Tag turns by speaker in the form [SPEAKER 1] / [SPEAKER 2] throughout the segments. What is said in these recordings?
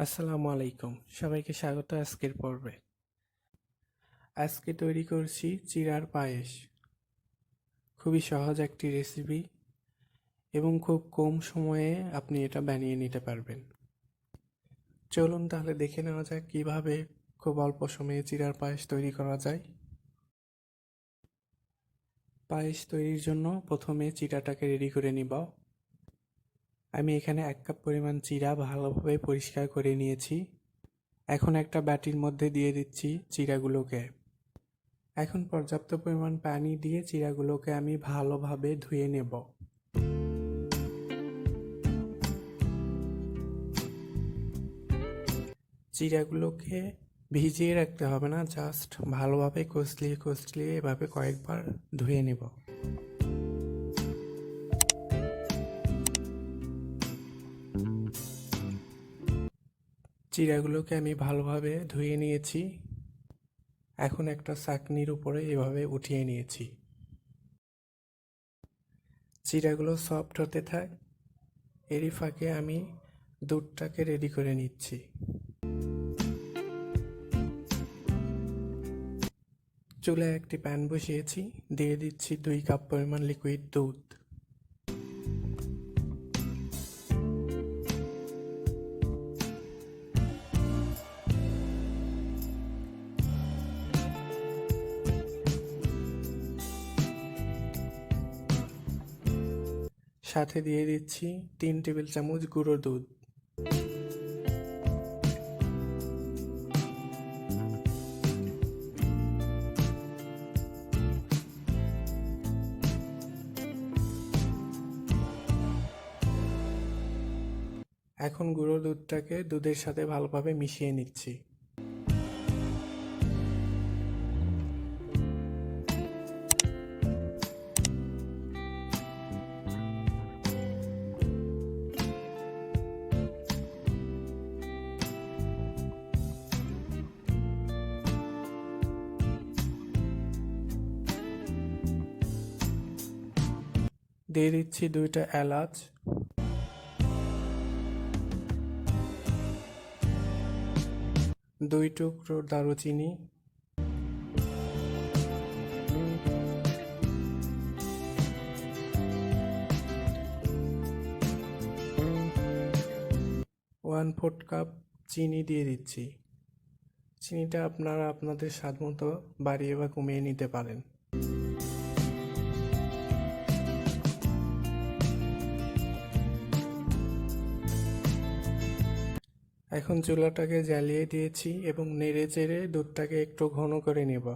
[SPEAKER 1] আসসালামু আলাইকুম, সবাইকে স্বাগত আজকের পর্বে। আজকে তৈরি করছি চিরার পায়েস। খুবই সহজ একটি রেসিপি এবং খুব কম সময়ে আপনি এটা বানিয়ে নিতে পারবেন। চলুন তাহলে দেখে নেওয়া যাক কিভাবে খুব অল্প সময়ে চিরার পায়েস তৈরি করা যায়। পায়েস তৈরির জন্য প্রথমে চিরাটাকে রেডি করে নিব। আমি এখানে 1 কাপ পরিমাণ চিরা ভালোভাবে পরিষ্কার করে নিয়েছি। এখন একটা বাটির মধ্যে দিয়ে দিচ্ছি চিরাগুলোকে। এখন পর্যাপ্ত পরিমাণ পানি দিয়ে চিরাগুলোকে আমি ভালোভাবে ধুয়ে নেব। চিরাগুলোকে ভিজিয়ে রাখতে হবে না, জাস্ট ভালোভাবে কচলিয়ে এভাবে কয়েকবার ধুয়ে নেব। চিরাগুলোকে আমি ভালোভাবে ধুয়ে নিয়েছি। এখন একটা ছাঁকনির উপরে এভাবে উঠিয়ে নিয়েছি। চিরাগুলো সফট হতে থাক, এরই ফাঁকে আমি দুধটাকে রেডি করে নিচ্ছি। চুলায় একটি প্যান বসিয়েছি, দিয়ে দিচ্ছি 2 কাপ পরিমাণ লিকুইড দুধ। সাথে দিয়ে দিচ্ছি 3 টেবিল চামচ গুঁড়ো দুধ। এখন গুঁড়ো দুধটাকে দুধের সাথে ভালোভাবে মিশিয়ে নিচ্ছি। দিয়ে দিচ্ছি 2টা এলাচ, 2 টুকরো দারুচিনি, 1/4 কাপ চিনি দিয়ে দিচ্ছি। চিনিটা আপনারা আপনাদের স্বাদ মতো বাড়িয়ে বা কমিয়ে নিতে পারেন। এখন চুলাটাকে জ্বালিয়ে দিয়েছি এবং নেড়ে চেড়ে দুধটাকে একটু ঘন করে নেব।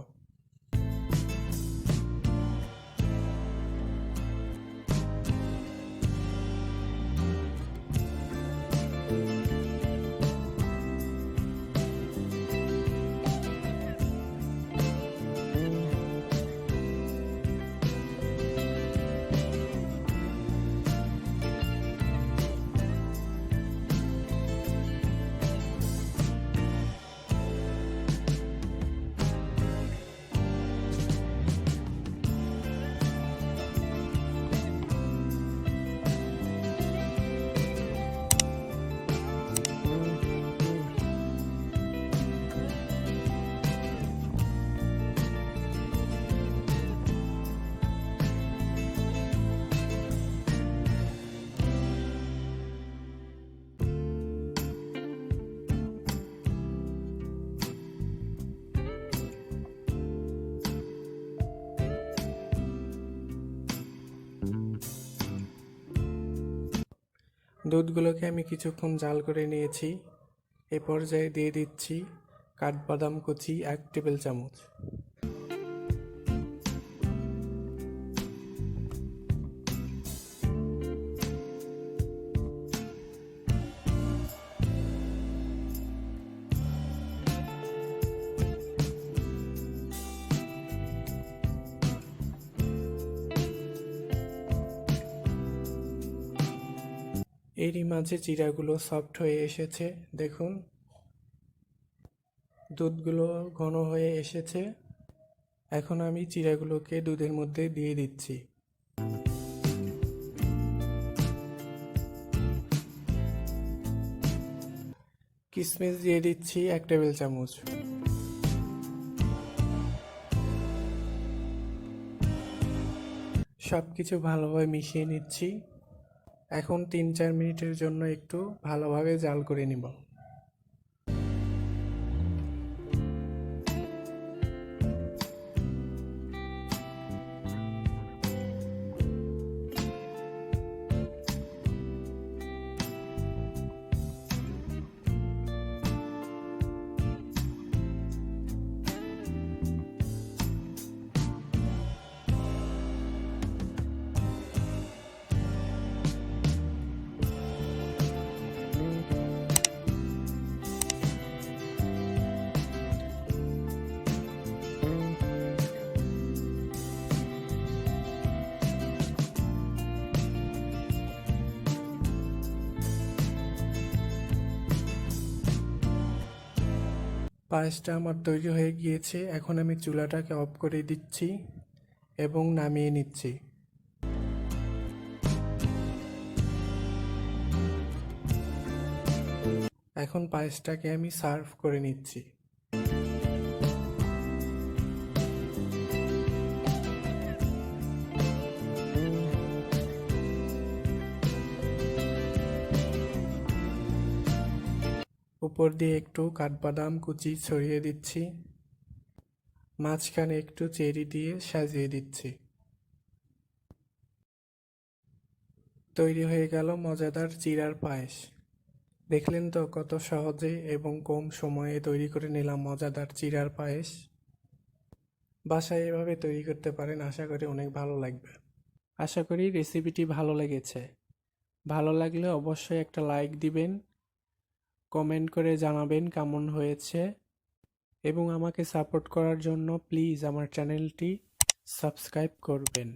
[SPEAKER 1] দুধগুলোকে আমি কিছুক্ষণ জাল করে নিয়েছি। এ পর্যায়ে দিয়ে দিচ্ছি কাঠবাদাম কুচি 1 টেবিল চামচ। এরই মাঝে চিড়াগুলো সফট হয়ে এসেছে, দেখুন দুধগুলো ঘন হয়ে এসেছে। এখন আমি চিড়াগুলোকে দুধের মধ্যে দিয়ে দিচ্ছি। কিশমিশ দিয়ে দিচ্ছি 1 টেবিল চামচ। সব কিছু ভালোভাবে মিশিয়ে নিচ্ছি। এখন 3-4 মিনিটের জন্য একটু ভালোভাবে জাল করে নিব। পায়েসটা আমার তৈরি হয়ে গিয়েছে। এখন আমি চুলাটাকে অফ করে দিচ্ছি এবং নামিয়ে নিচ্ছি। এখন পায়েসটাকে আমি সার্ভ করে নিচ্ছি। উপর দিয়ে একটু কাঠবাদাম কুচি ছড়িয়ে দিচ্ছি, মাঝখানে একটু চেরি দিয়ে সাজিয়ে দিচ্ছি। তৈরি হয়ে গেল মজাদার চিড়ার পায়েস। দেখলেন তো কত সহজে এবং কম সময়ে তৈরি করে নিলাম মজাদার চিড়ার পায়েস। বাসায় এভাবে তৈরি করতে পারেন, আশা করি অনেক ভালো লাগবে। আশা করি রেসিপিটি ভালো লেগেছে। ভালো লাগলে অবশ্যই একটা লাইক দিবেন, কমেন্ট করে জানাবেন কেমন হয়েছে এবং আমাকে সাপোর্ট করার জন্য প্লিজ আমার চ্যানেলটি সাবস্ক্রাইব করবেন।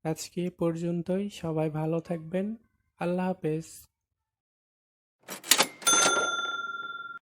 [SPEAKER 1] আজকে এ পর্যন্তই। সবাই ভালো থাকবেন। আল্লাহ হাফেজ।